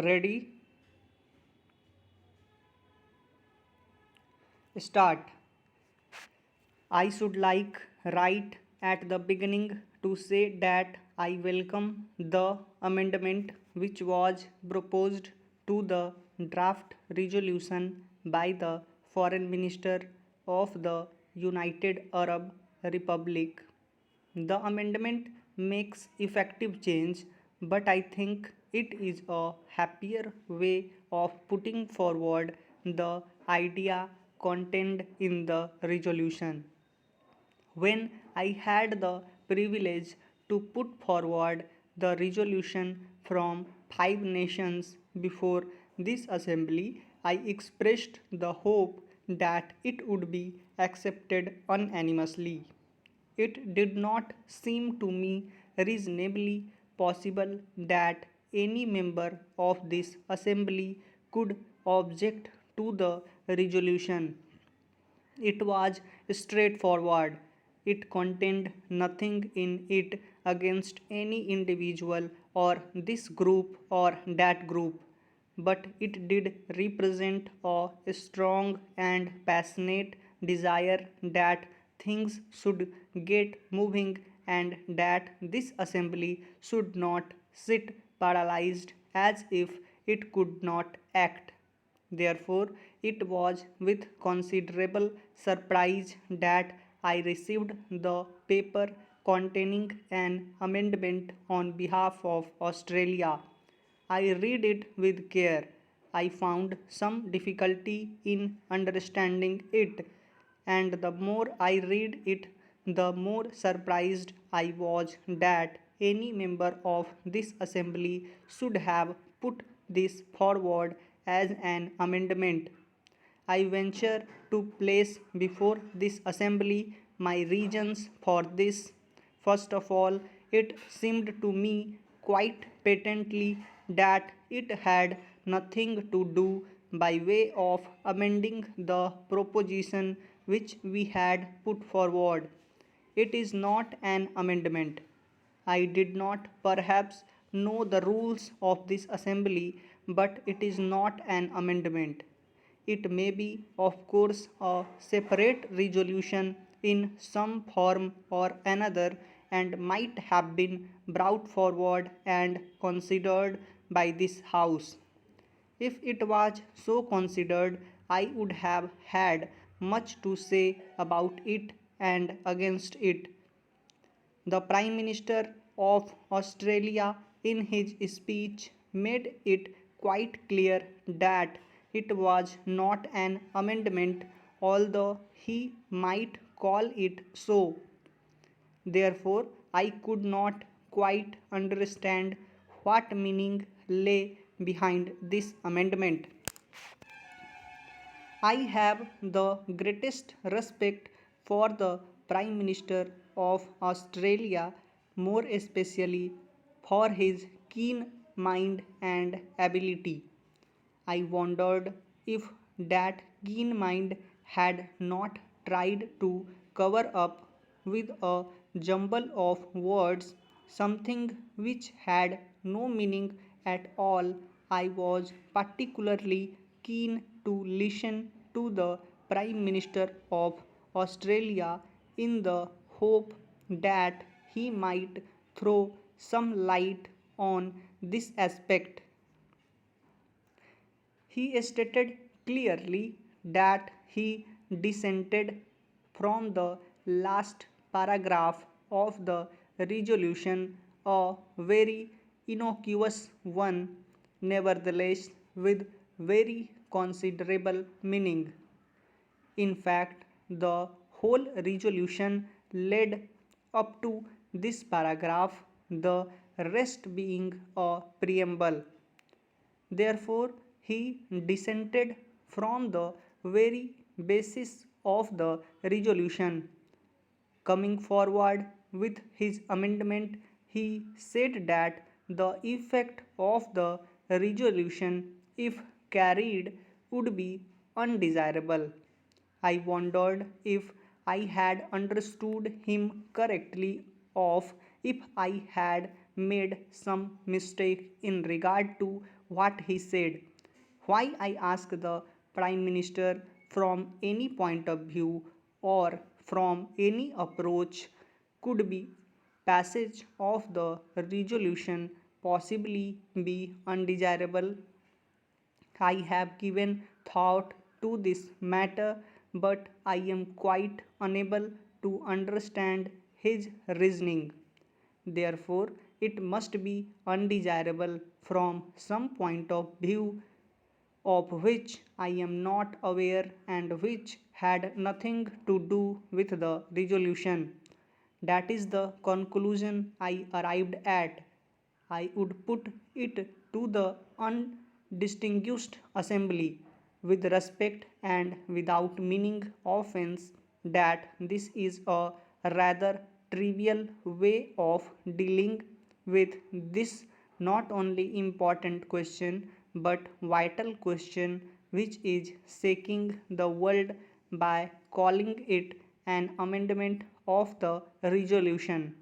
Ready? Start. I should like right at the beginning to say that I welcome the amendment which was proposed to the draft resolution by the Foreign Minister of the United Arab Republic. The amendment makes effective change, but I think it is a happier way of putting forward the idea contained in the resolution. When I had the privilege to put forward the resolution from 5 nations before this assembly, I expressed the hope that it would be accepted unanimously. It did not seem to me reasonably possible that any member of this assembly could object to the resolution. It was straightforward. It contained nothing in it against any individual or this group or that group, but it did represent a strong and passionate desire that things should get moving and that this assembly should not sit paralyzed as if it could not act. Therefore, it was with considerable surprise that I received the paper containing an amendment on behalf of Australia. I read it with care. I found some difficulty in understanding it, and the more I read it, the more surprised I was that any member of this assembly should have put this forward as an amendment. I venture to place before this assembly my reasons for this. First of all, it seemed to me quite patently that it had nothing to do by way of amending the proposition which we had put forward. It is not an amendment. I did not perhaps know the rules of this assembly, but it is not an amendment. It may be, of course, a separate resolution in some form or another and might have been brought forward and considered by this House. If it was so considered, I would have had much to say about it and against it. The Prime Minister of Australia, in his speech, made it quite clear that it was not an amendment, although he might call it so. Therefore, I could not quite understand what meaning lay behind this amendment. I have the greatest respect for the Prime Minister of Australia, more especially for his keen mind and ability. I wondered if that keen mind had not tried to cover up with a jumble of words something which had no meaning at all. I was particularly keen to listen to the Prime Minister of Australia in the hope that he might throw some light on this aspect. He stated clearly that he dissented from the last paragraph of the resolution, a very innocuous one, nevertheless, with very considerable meaning. In fact, the whole resolution led up to this paragraph, the rest being a preamble. Therefore, he dissented from the very basis of the resolution. Coming forward with his amendment, he said that the effect of the resolution, if carried, would be undesirable. I wondered if I had understood him correctly, or if I had made some mistake in regard to what he said. Why I ask the Prime Minister from any point of view or from any approach could be passage of the resolution possibly be undesirable. I have given thought to this matter, but I am quite unable to understand his reasoning. Therefore, it must be undesirable from some point of view of which I am not aware and which had nothing to do with the resolution. That is the conclusion I arrived at. I would put it to the undistinguished assembly with respect and without meaning offense that this is a rather trivial way of dealing with this not only important question but vital question which is shaking the world by calling it an amendment of the resolution.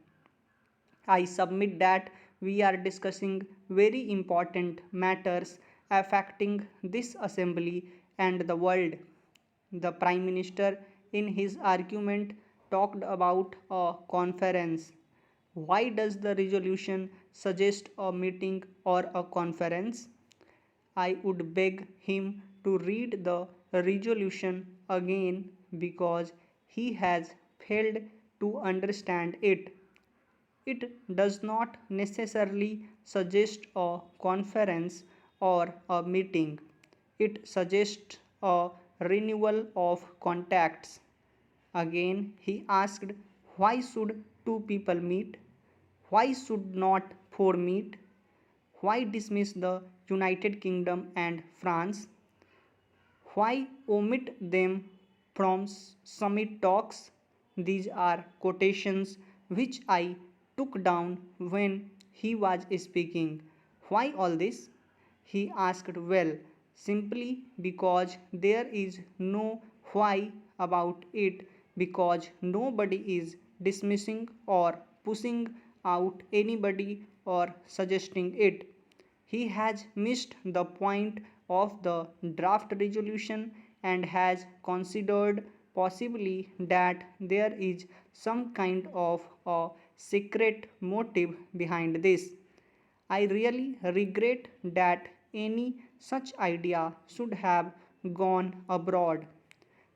I submit that we are discussing very important matters affecting this assembly and the world. The Prime Minister, in his argument, talked about a conference. Why does the resolution suggest a meeting or a conference? I would beg him to read the resolution again because he has failed to understand it. It does not necessarily suggest a conference or a meeting. It suggests a renewal of contacts. Again, he asked, why should two people meet? Why should not four meet? Why dismiss the United Kingdom and France? Why omit them from summit talks? These are quotations which I took down when he was speaking. Why all this? He asked. Well, simply because there is no why about it, because nobody is dismissing or pushing out anybody or suggesting it. He has missed the point of the draft resolution and has considered possibly that there is some kind of a secret motive behind this. I really regret that any such idea should have gone abroad.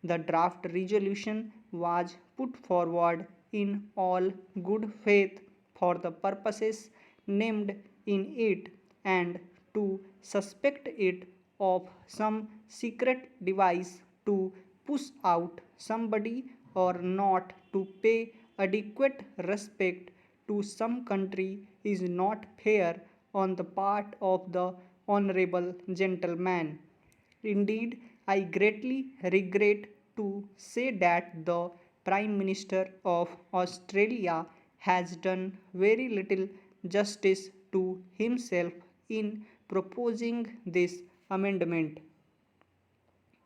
The draft resolution was put forward in all good faith for the purposes named in it, and to suspect it of some secret device to push out somebody or not to pay adequate respect to some country is not fair on the part of the honorable gentleman. Indeed, I greatly regret to say that the Prime Minister of Australia has done very little justice to himself in proposing this amendment.